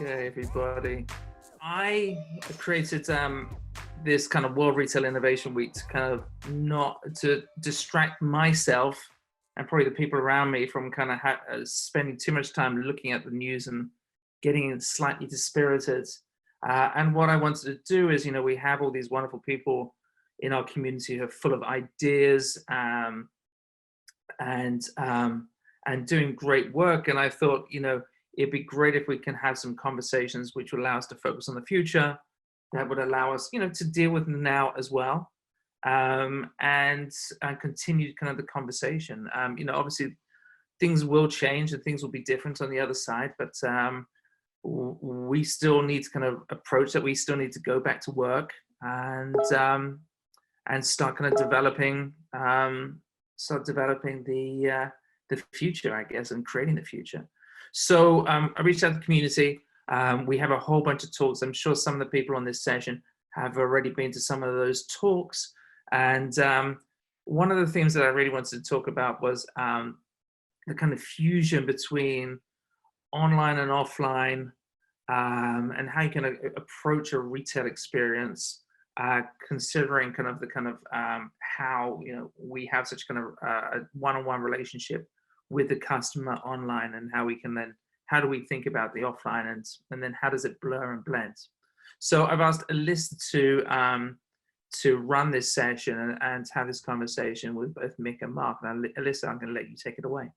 Okay, everybody. I created this kind of World Retail Innovation Week to kind of not to distract myself and probably the people around me from kind of spending too much time looking at the news and getting slightly dispirited. And what I wanted to do is, we have all these wonderful people in our community who are full of ideas and doing great work. And I thought, it'd be great if we can have some conversations which will allow us to focus on the future, that would allow us, to deal with now as well, and continue kind of the conversation. Obviously things will change and things will be different on the other side, but we still need to kind of approach that. We still need to go back to work and start kind of developing the future, I guess, and creating the future. So I reached out to the community. We have a whole bunch of talks. I'm sure some of the people on this session have already been to some of those talks. And one of the things that I really wanted to talk about was the kind of fusion between online and offline, and how you can approach a retail experience, considering how we have such kind of a one-on-one relationship with the customer online, and how do we think about the offline, and then how does it blur and blend. So I've asked Alyssa to run this session and have this conversation with both Mick and Mark. And Alyssa, I'm going to let you take it away.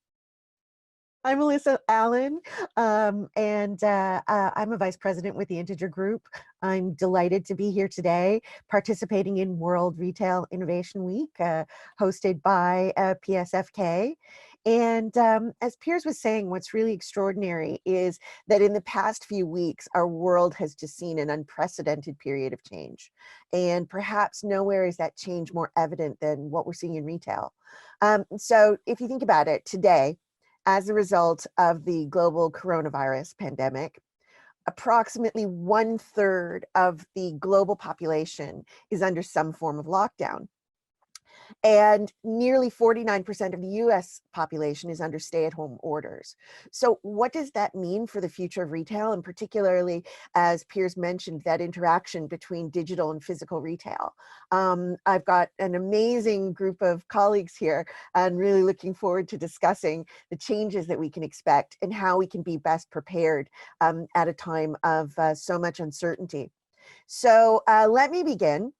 I'm Alyssa Allen, and I'm a vice president with the Integer Group. I'm delighted to be here today, participating in World Retail Innovation Week, hosted by PSFK. And as Piers was saying, what's really extraordinary is that in the past few weeks, our world has just seen an unprecedented period of change. And perhaps nowhere is that change more evident than what we're seeing in retail. So if you think about it today, as a result of the global coronavirus pandemic, approximately 1/3 of the global population is under some form of lockdown. And nearly 49% of the US population is under stay-at-home orders. So what does that mean for the future of retail, and particularly, as Piers mentioned, that interaction between digital and physical retail? I've got an amazing group of colleagues here and really looking forward to discussing the changes that we can expect and how we can be best prepared at a time of so much uncertainty. So let me begin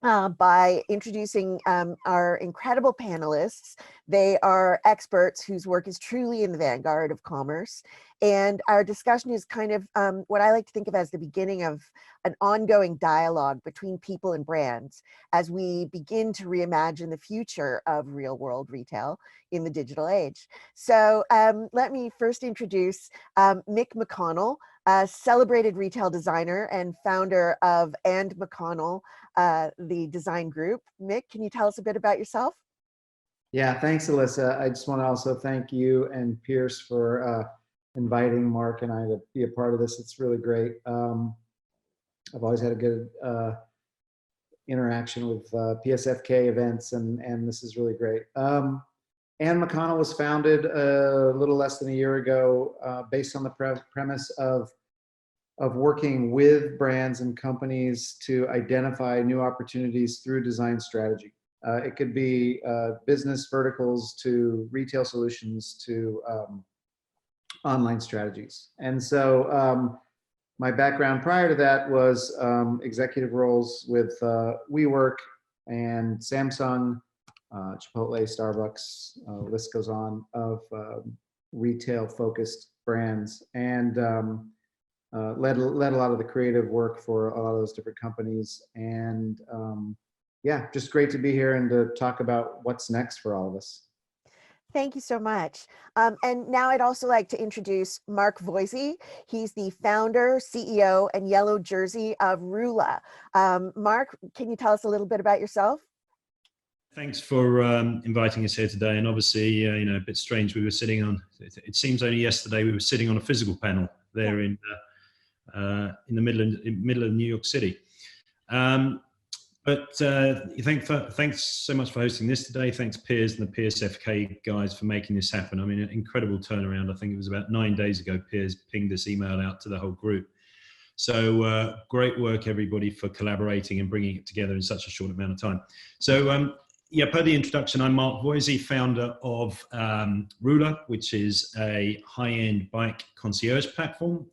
by introducing our incredible panelists. They are experts whose work is truly in the vanguard of commerce. And our discussion is kind of what I like to think of as the beginning of an ongoing dialogue between people and brands as we begin to reimagine the future of real world retail in the digital age. So let me first introduce Mick McConnell, a celebrated retail designer and founder of And McConnell, the design group. Mick, can you tell us a bit about yourself? Yeah, thanks, Alyssa. I just want to also thank you and Pierce for inviting Mark and I to be a part of this. It's really great. I've always had a good interaction with PSFK events, and this is really great. And McConnell was founded a little less than a year ago based on the premise of working with brands and companies to identify new opportunities through design strategy. It could be business verticals to retail solutions to online strategies. And so my background prior to that was executive roles with WeWork and Samsung, Chipotle, Starbucks, list goes on, of retail-focused brands, and led a lot of the creative work for a lot of those different companies. And yeah, just great to be here and to talk about what's next for all of us. Thank you so much. And now I'd also like to introduce Mark Voisey. He's the founder, CEO, and yellow jersey of Rula. Mark, can you tell us a little bit about yourself? Thanks for inviting us here today. And obviously, a bit strange. We were sitting on, it seems only yesterday, we were sitting on a physical panel there in the middle of New York City. But thanks so much for hosting this today. Thanks, Piers and the PSFK guys for making this happen. I mean, an incredible turnaround. I think it was about 9 days ago, Piers pinged this email out to the whole group. So great work, everybody, for collaborating and bringing it together in such a short amount of time. So yeah, per the introduction, I'm Mark Voisey, founder of Ruler, which is a high-end bike concierge platform.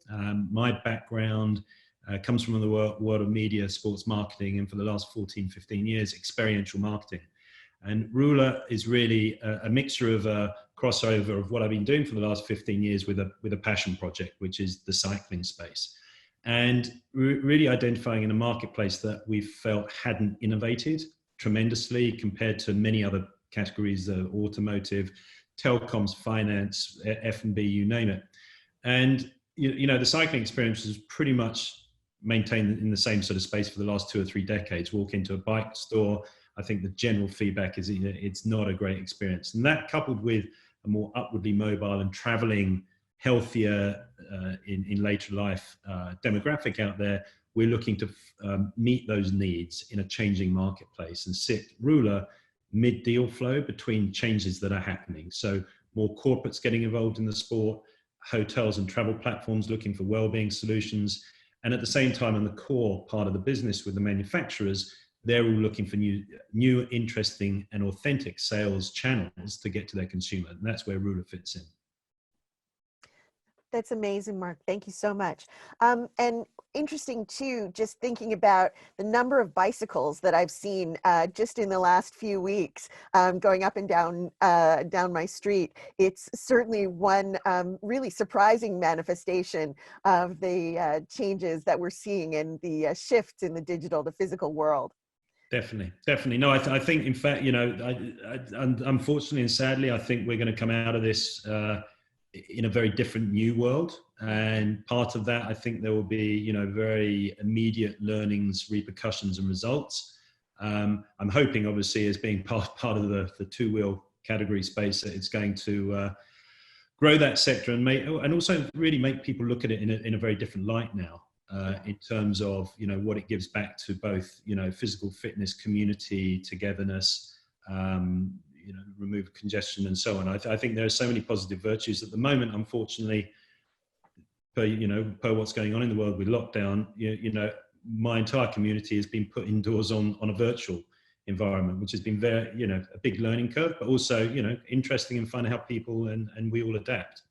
My background comes from the world of media, sports marketing, and for the last 14, 15 years, experiential marketing. And Ruler is really a mixture of a crossover of what I've been doing for the last 15 years with a passion project, which is the cycling space. And really identifying in a marketplace that we felt hadn't innovated tremendously compared to many other categories, automotive, telecoms, finance, F&B, you name it. And you know, the cycling experience is pretty much maintained in the same sort of space for the last 2 or 3 decades. Walk into a bike store, I think the general feedback is it's not a great experience. And that, coupled with a more upwardly mobile and traveling, healthier in later life demographic out there, we're looking to meet those needs in a changing marketplace and sit Ruler mid-deal flow between changes that are happening. So more corporates getting involved in the sport, hotels and travel platforms looking for well-being solutions, and at the same time, in the core part of the business with the manufacturers, they're all looking for new, interesting and authentic sales channels to get to their consumer. And that's where Ruler fits in. That's amazing, Mark. Thank you so much. And interesting too, just thinking about the number of bicycles that I've seen just in the last few weeks going up and down my street. It's certainly one really surprising manifestation of the changes that we're seeing in the shifts in the digital to physical world. Definitely. No, I think, in fact, you know, unfortunately and sadly, I think we're going to come out of this in a very different new world. And part of that, I think there will be, you know, very immediate learnings, repercussions and results. I'm hoping, obviously, as being part of the two-wheel category space, that it's going to grow that sector and also really make people look at it in a very different light now. In terms of, you know, what it gives back to both, you know, physical fitness, community, togetherness, you know, remove congestion and so on. I think there are so many positive virtues at the moment. Unfortunately, per what's going on in the world with lockdown, you know, my entire community has been put indoors on a virtual environment, which has been very, you know, a big learning curve, but also, you know, interesting and fun how people and we all adapt.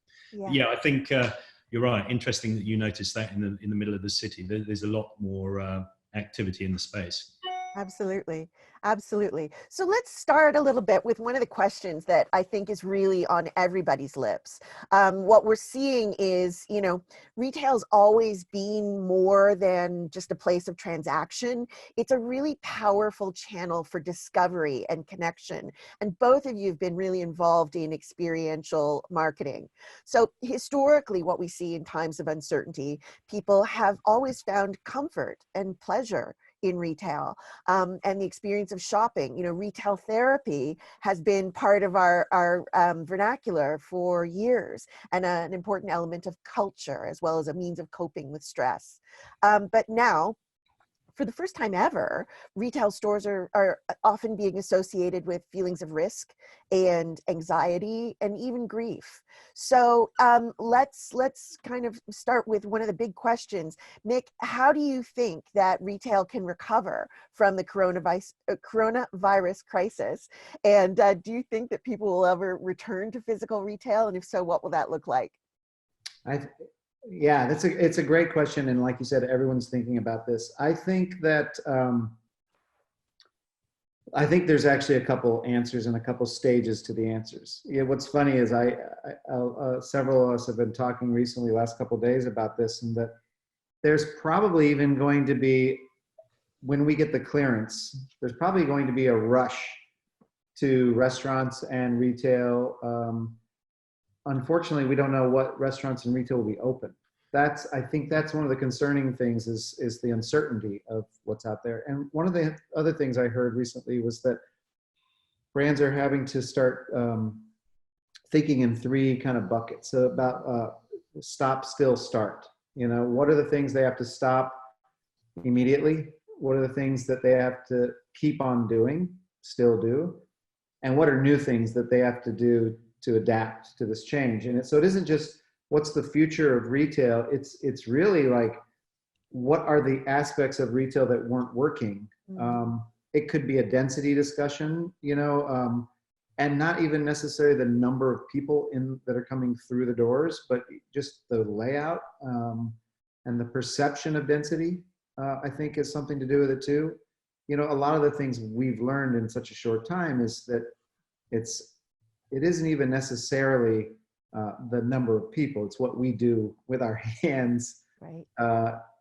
Yeah, I think you're right. Interesting that you noticed that in the middle of the city. There's a lot more activity in the space. Absolutely. Absolutely. So let's start a little bit with one of the questions that I think is really on everybody's lips. What we're seeing is, you know, retail's always been more than just a place of transaction. It's a really powerful channel for discovery and connection. And both of you have been really involved in experiential marketing. So historically, what we see in times of uncertainty, people have always found comfort and pleasure in retail, and the experience of shopping. You know, retail therapy has been part of our vernacular for years, and an important element of culture, as well as a means of coping with stress. But now, for the first time ever, retail stores are often being associated with feelings of risk and anxiety and even grief. So let's kind of start with one of the big questions. Mick, how do you think that retail can recover from the coronavirus crisis? And do you think that people will ever return to physical retail? And if so, what will that look like? Yeah, it's a great question, and like you said, everyone's thinking about this. I think that there's actually a couple answers and a couple stages to the answers. Yeah, what's funny is several of us have been talking recently, last couple of days, about this, and that there's probably even going to be, when we get the clearance, there's probably going to be a rush to restaurants and retail. Unfortunately, we don't know what restaurants and retail will be open. I think that's one of the concerning things is the uncertainty of what's out there. And one of the other things I heard recently was that brands are having to start thinking in 3 kind of buckets. So about stop, still, start. You know, what are the things they have to stop immediately? what are the things that they have to keep on doing, still do, and what are new things that they have to do to adapt to this change. And so it isn't just what's the future of retail, it's really like, what are the aspects of retail that weren't working? It could be a density discussion, you know, and not even necessarily the number of people that are coming through the doors, but just the layout and the perception of density, I think is something to do with it too. You know, a lot of the things we've learned in such a short time is that it isn't even necessarily the number of people, it's what we do with our hands, right.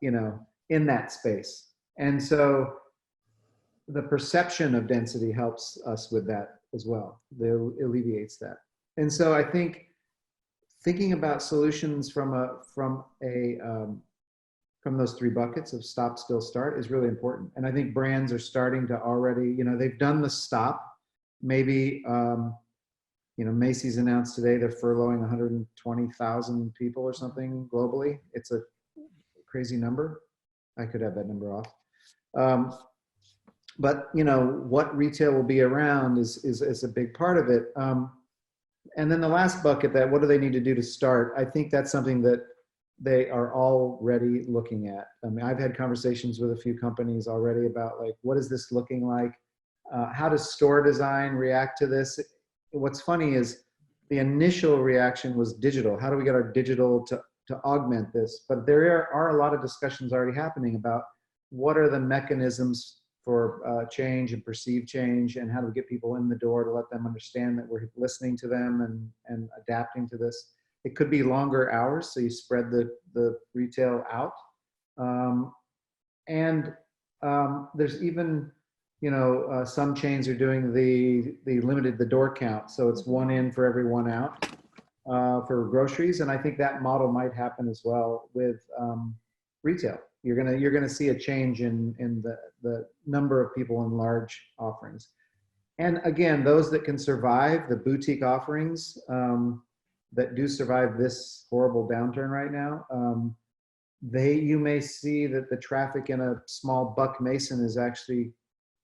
You know, in that space. And so the perception of density helps us with that as well. It alleviates that. And so I think thinking about solutions from those three buckets of stop, still, start is really important. And I think brands are starting to already, you know, they've done the stop. Maybe, you know, Macy's announced today they're furloughing 120,000 people or something globally. It's a crazy number. I could have that number off. But you know, what retail will be around is a big part of it. And then the last bucket, that what do they need to do to start? I think that's something that they are already looking at. I mean, I've had conversations with a few companies already about like, what is this looking like? How does store design react to this? What's funny is the initial reaction was digital. How do we get our digital to augment this? But there are a lot of discussions already happening about what are the mechanisms for change and perceived change, and how do we get people in the door to let them understand that we're listening to them and adapting to this. It could be longer hours, so you spread the retail out. There's even, you know, some chains are doing the limited the door count, so it's one in for every one out for groceries, and I think that model might happen as well with retail. You're gonna see a change in the number of people in large offerings. And again, those that can survive the boutique offerings that do survive this horrible downturn right now, you may see that the traffic in a small Buck Mason is actually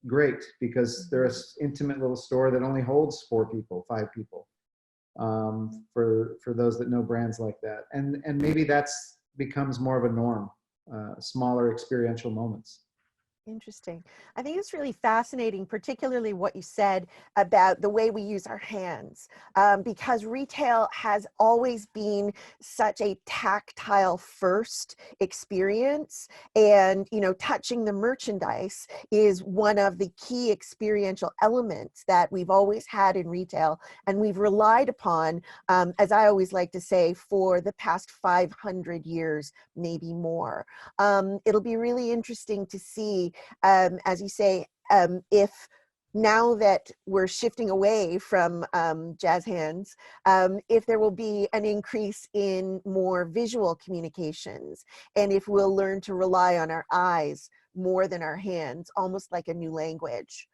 great because they're an intimate little store that only holds 4 people, 5 people, for those that know brands like that. And maybe that's becomes more of a norm. Smaller experiential moments. Interesting. I think it's really fascinating, particularly what you said about the way we use our hands, because retail has always been such a tactile first experience, and you know, touching the merchandise is one of the key experiential elements that we've always had in retail, and we've relied upon, as I always like to say, for the past 500 years, maybe more. It'll be really interesting to see, as you say, if now that we're shifting away from jazz hands, if there will be an increase in more visual communications, and if we'll learn to rely on our eyes more than our hands, almost like a new language.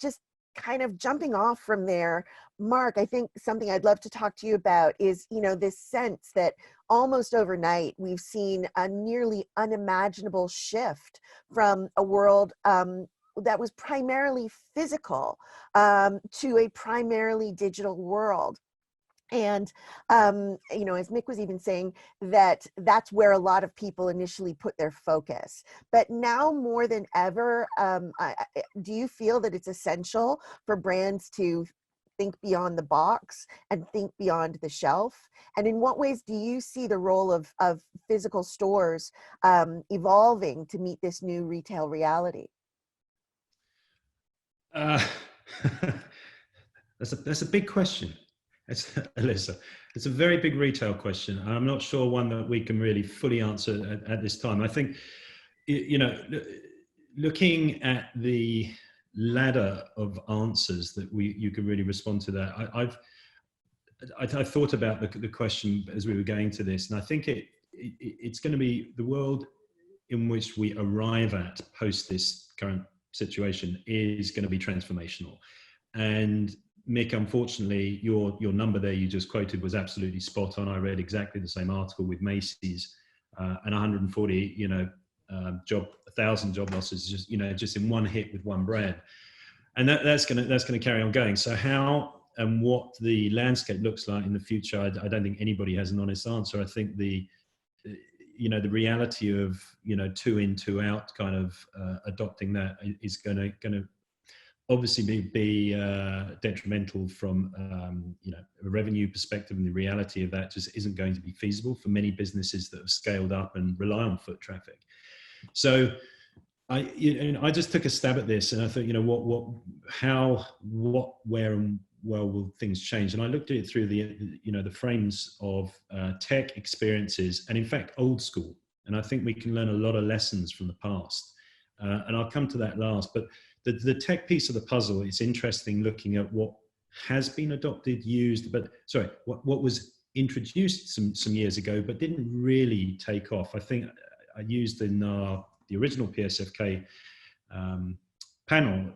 Just kind of jumping off from there, Mark, I think something I'd love to talk to you about is, you know, this sense that almost overnight we've seen a nearly unimaginable shift from a world that was primarily physical to a primarily digital world. And, you know, as Mick was even saying, that's where a lot of people initially put their focus. But now more than ever, do you feel that it's essential for brands to think beyond the box and think beyond the shelf? And in what ways do you see the role of physical stores evolving to meet this new retail reality? That's a big question. Alyssa, it's a very big retail question. I'm not sure one that we can really fully answer at this time. I think, you know, looking at the ladder of answers that you can really respond to that, I thought about the question as we were going to this, and I think it's going to be the world in which we arrive at post this current situation is going to be transformational. And Mick, unfortunately, your number there you just quoted was absolutely spot on. I read exactly the same article with Macy's and 140, you know, job 1,000 job losses just, just in one hit with one brand. And that's going to carry on going. So how and what the landscape looks like in the future, I don't think anybody has an honest answer. I think the reality of, two in, two out kind of adopting that is going to obviously be detrimental from a revenue perspective, and the reality of that just isn't going to be feasible for many businesses that have scaled up and rely on foot traffic. So I just took a stab at this, and I thought, where and well will things change? And I looked at it through the frames of tech experiences, and in fact old school. And I think we can learn a lot of lessons from the past, and I'll come to that last. But the tech piece of the puzzle, it's interesting looking at what has been adopted, used, but sorry, what was introduced some years ago but didn't really take off. I think I used in the original PSFK panel,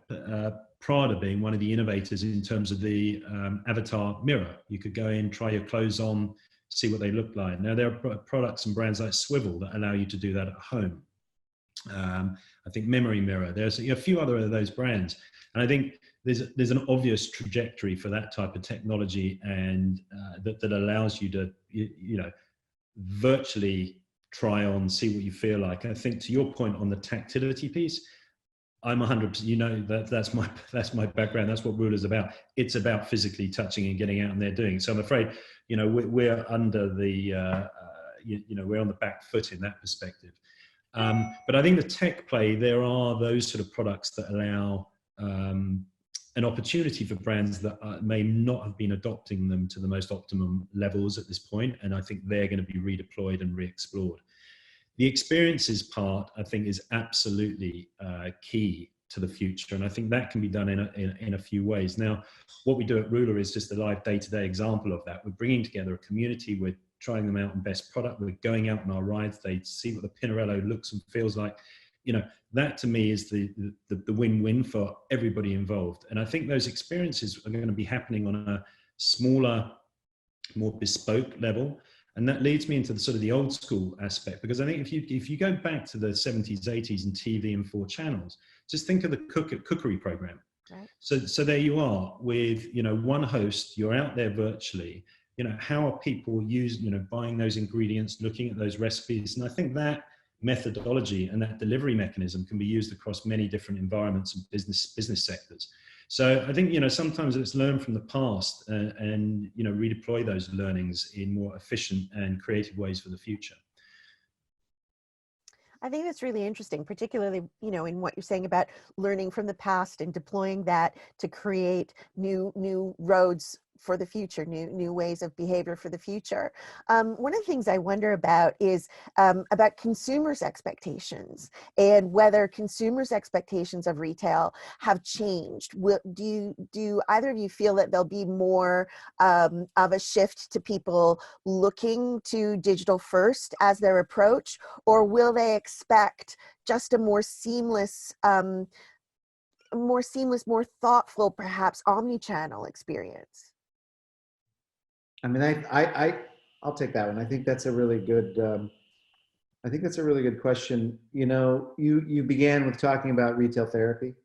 Prada being one of the innovators in terms of the avatar mirror. You could go in, try your clothes on, see what they look like. Now there are products and brands like Swivel that allow you to do that at home. I think Memory Mirror, there's a few other of those brands. And I think there's an obvious trajectory for that type of technology, and that allows you to, virtually try on, see what you feel like. And I think to your point on the tactility piece, I'm 100%, that's my background. That's what Ruler's about. It's about physically touching and getting out and there doing. So I'm afraid, we're under the, we're on the back foot in that perspective. But I think the tech play, there are those sort of products that allow an opportunity for brands that may not have been adopting them to the most optimum levels at this point. And I think they're going to be redeployed and re-explored. The experiences part, I think, is absolutely key to the future. And I think that can be done in a few ways. Now, what we do at Ruler is just a live day-to-day example of that. We're bringing together a community. We're trying them out in best product. We're going out on our rides. They see what the Pinarello looks and feels like. That to me is the win-win for everybody involved. And I think those experiences are going to be happening on a smaller, more bespoke level. And that leads me into the sort of the old school aspect, because I think if you go back to the 70s, 80s and TV and 4 channels, just think of the cookery program. Right. So there you are with, one host, you're out there virtually, how are people buying those ingredients, looking at those recipes? And I think that methodology and that delivery mechanism can be used across many different environments and business sectors. So I think, sometimes let's learn from the past and redeploy those learnings in more efficient and creative ways for the future. I think that's really interesting, particularly, in what you're saying about learning from the past and deploying that to create new roads for the future, new ways of behavior for the future. One of the things I wonder about is about consumers' expectations, and whether consumers' expectations of retail have changed. Do either of you feel that there'll be more of a shift to people looking to digital first as their approach, or will they expect just a more seamless, more thoughtful, perhaps omni-channel experience? I mean, I'll take that one. I think that's a really good. I think that's a really good question. You began with talking about retail therapy,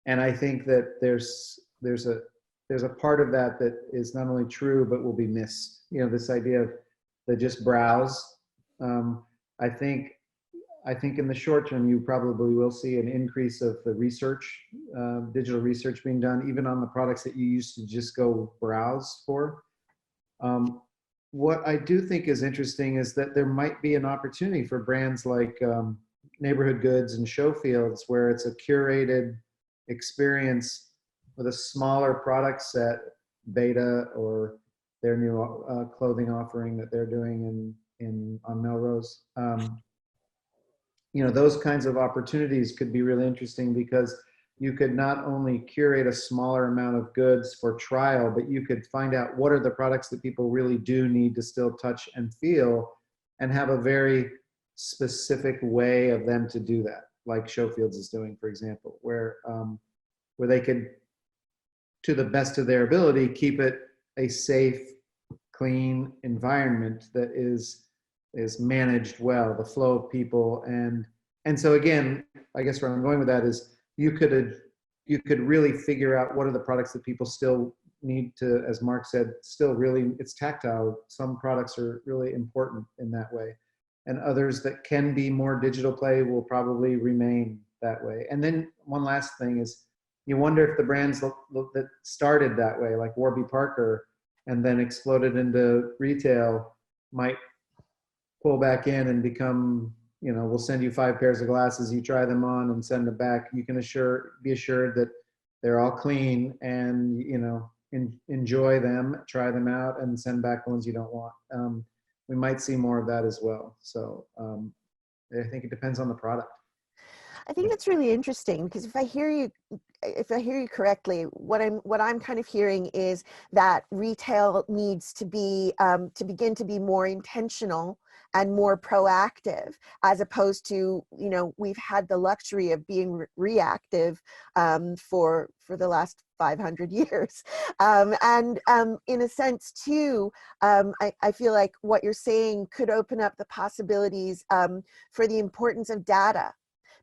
and I think that there's a part of that is not only true but will be missed. This idea of the just browse. I think in the short term you probably will see an increase of the research, digital research being done, even on the products that you used to just go browse for. What I do think is interesting is that there might be an opportunity for brands like Neighborhood Goods and Showfields, where it's a curated experience with a smaller product set, Beta or their new clothing offering that they're doing on Melrose. Those kinds of opportunities could be really interesting, because you could not only curate a smaller amount of goods for trial, but you could find out what are the products that people really do need to still touch and feel, and have a very specific way of them to do that, like Showfields is doing, for example, where they could, to the best of their ability, keep it a safe, clean environment that is managed well, the flow of people, and and so again, I guess where I'm going with that is you could really figure out what are the products that people still need to, as Mark said, still really, it's tactile. Some products are really important in that way. And others that can be more digital play will probably remain that way. And then one last thing is, you wonder if the brands that started that way, like Warby Parker, and then exploded into retail, might pull back in and become, you know, we'll send you 5 pairs of glasses, you try them on and send them back. You can be assured that they're all clean, and, you know, enjoy them, try them out, and send back the ones you don't want. We might see more of that as well. So I think it depends on the product. I think that's really interesting, because if I hear you correctly, what I'm kind of hearing is that retail needs to be to begin to be more intentional and more proactive, as opposed to, you know, we've had the luxury of being reactive for the last 500 years. And in a sense too, I feel like what you're saying could open up the possibilities for the importance of data.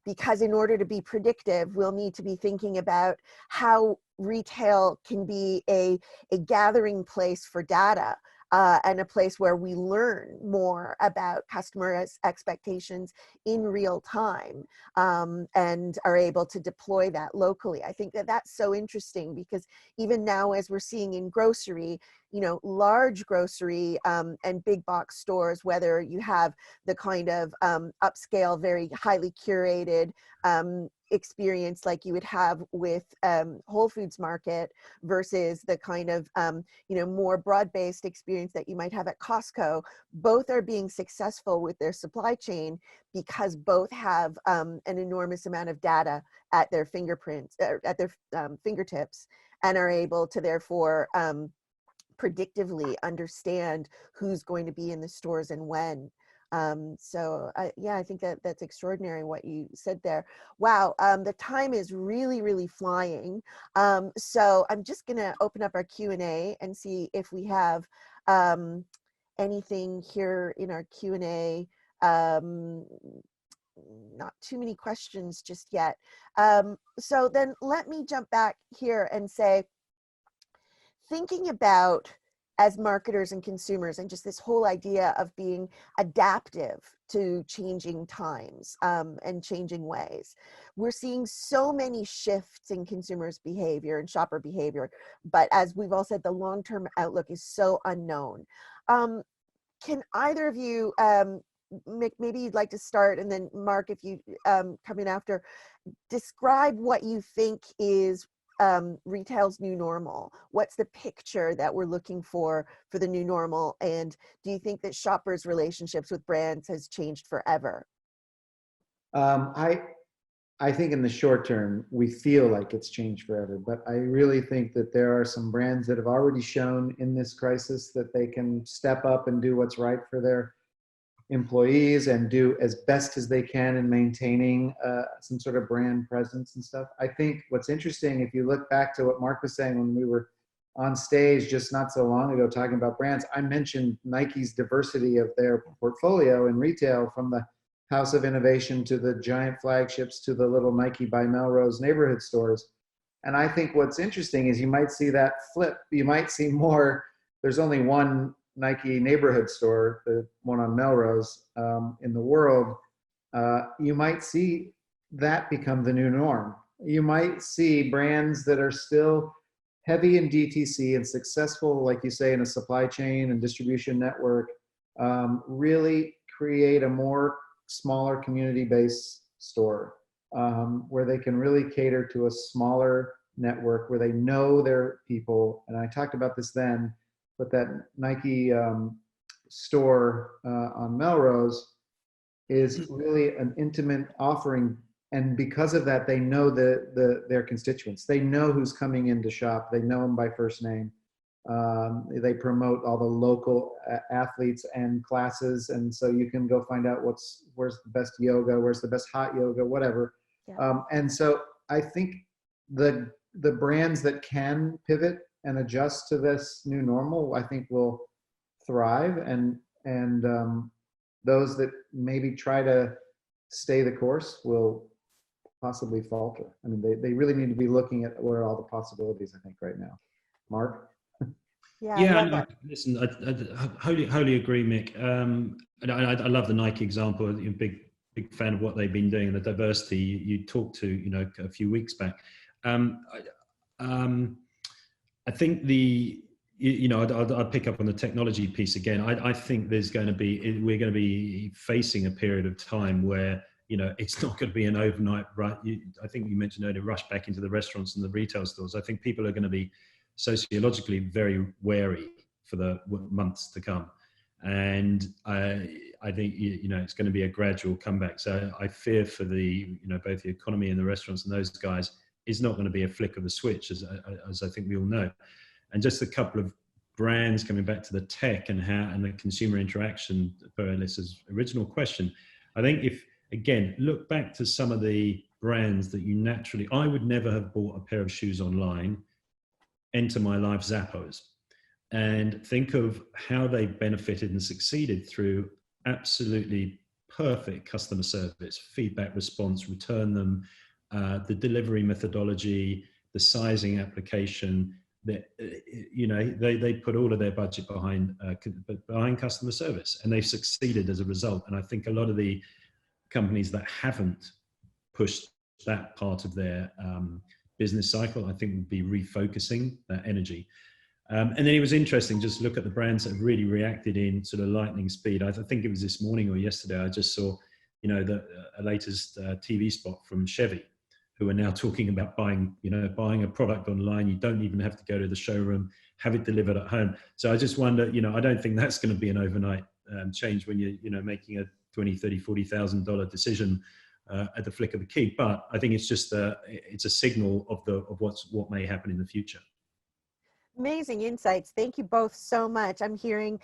Because in order to be predictive, we'll need to be thinking about how retail can be a gathering place for data, and a place where we learn more about customer expectations in real time, and are able to deploy that locally. I think that that's so interesting, because even now, as we're seeing in grocery, you know, large grocery and big box stores, whether you have the kind of upscale, very highly curated experience like you would have with Whole Foods Market, versus the kind of you know, more broad-based experience that you might have at Costco, both are being successful with their supply chain because both have an enormous amount of data at their fingertips, and are able to therefore predictively understand who's going to be in the stores and when. So yeah, I think that that's extraordinary what you said there. Wow, the time is really, really flying. So I'm just gonna open up our Q&A and see if we have anything here in our Q&A. Not too many questions just yet. So then let me jump back here and say, thinking about, as marketers and consumers, and just this whole idea of being adaptive to changing times and changing ways. We're seeing so many shifts in consumers' behavior and shopper behavior, but as we've all said, the long-term outlook is so unknown. Can either of you, maybe you'd like to start, and then Mark, if you come in after, describe what you think is retail's new normal. What's the picture that we're looking for the new normal? And do you think that shoppers' relationships with brands has changed forever? I think in the short term, we feel like it's changed forever, but I really think that there are some brands that have already shown in this crisis that they can step up and do what's right for their employees and do as best as they can in maintaining some sort of brand presence and stuff. I think what's interesting, if you look back to what Mark was saying when we were on stage just not so long ago talking about brands, I mentioned Nike's diversity of their portfolio in retail, from the House of Innovation to the giant flagships to the little Nike by Melrose neighborhood stores. And I think what's interesting is you might see that flip. You might see more. There's only one Nike neighborhood store, the one on Melrose, in the world. You might see that become the new norm. You might see brands that are still heavy in DTC and successful, like you say, in a supply chain and distribution network, really create a more smaller community-based store where they can really cater to a smaller network, where they know their people. And I talked about this then, but that Nike store on Melrose is really an intimate offering. And because of that, they know their constituents. They know who's coming in to shop. They know them by first name. They promote all the local athletes and classes. And so you can go find out where's the best yoga, where's the best hot yoga, whatever. Yeah. And so I think the brands that can pivot and adjust to this new normal, I think will thrive, and those that maybe try to stay the course will possibly falter. I mean, they really need to be looking at what are all the possibilities, I think, right now. Mark? Yeah, Yeah, I love that. listen, I wholly agree, Mick. And I love the Nike example. I'm a big fan of what they've been doing and the diversity you talked to, you know, a few weeks back. I think I'll pick up on the technology piece again. I think we're going to be facing a period of time where, you know, it's not going to be an overnight rush. I think you mentioned earlier, rush back into the restaurants and the retail stores. I think people are going to be sociologically very wary for the months to come. And I think, you know, it's going to be a gradual comeback. So I fear for both the economy and the restaurants and those guys is not going to be a flick of a switch, as I think we all know. And just a couple of brands coming back to the tech and the consumer interaction per Alyssa's original question. I think again, look back to some of the brands that I would never have bought a pair of shoes online. Enter my life, Zappos, and think of how they benefited and succeeded through absolutely perfect customer service, feedback response, return them, the delivery methodology, the sizing application. They put all of their budget behind customer service, and they've succeeded as a result. And I think a lot of the companies that haven't pushed that part of their business cycle, I think, would be refocusing that energy. And then it was interesting, just look at the brands that have really reacted in sort of lightning speed. I think it was this morning or yesterday, I just saw, you know, a latest TV spot from Chevy, who are now talking about buying a product online. You don't even have to go to the showroom, have it delivered at home. So I just wonder, you know, I don't think that's going to be an overnight change when you're making a $20,000, $30,000, $40,000 decision at the flick of a key. But I think it's just it's a signal of what may happen in the future. Amazing insights. Thank you both so much. I'm hearing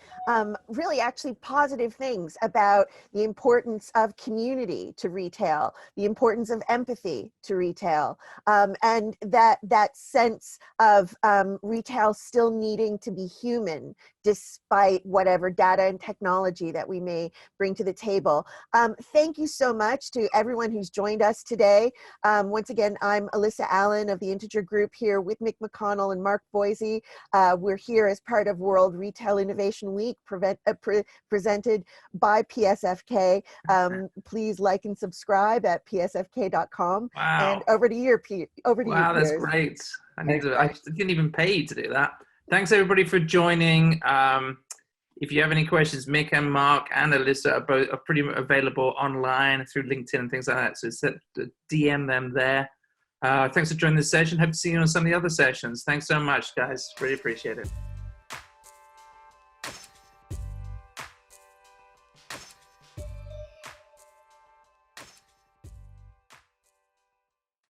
really actually positive things about the importance of community to retail, the importance of empathy to retail, and that sense of retail still needing to be human despite whatever data and technology that we may bring to the table. Thank you so much to everyone who's joined us today. Once again, I'm Alyssa Allen of the Integer Group here with Mick McConnell and Mark Boise. We're here as part of World Retail Innovation Week presented by PSFK. Please like and subscribe at psfk.com. Wow. And over to you, Piers. Wow, that's great. I didn't even pay you to do that. Thanks everybody for joining. If you have any questions, Mick and Mark and Alyssa are pretty available online through LinkedIn and things like that. So DM them there. Thanks for joining this session. Hope to see you on some of the other sessions. Thanks so much, guys. Really appreciate it.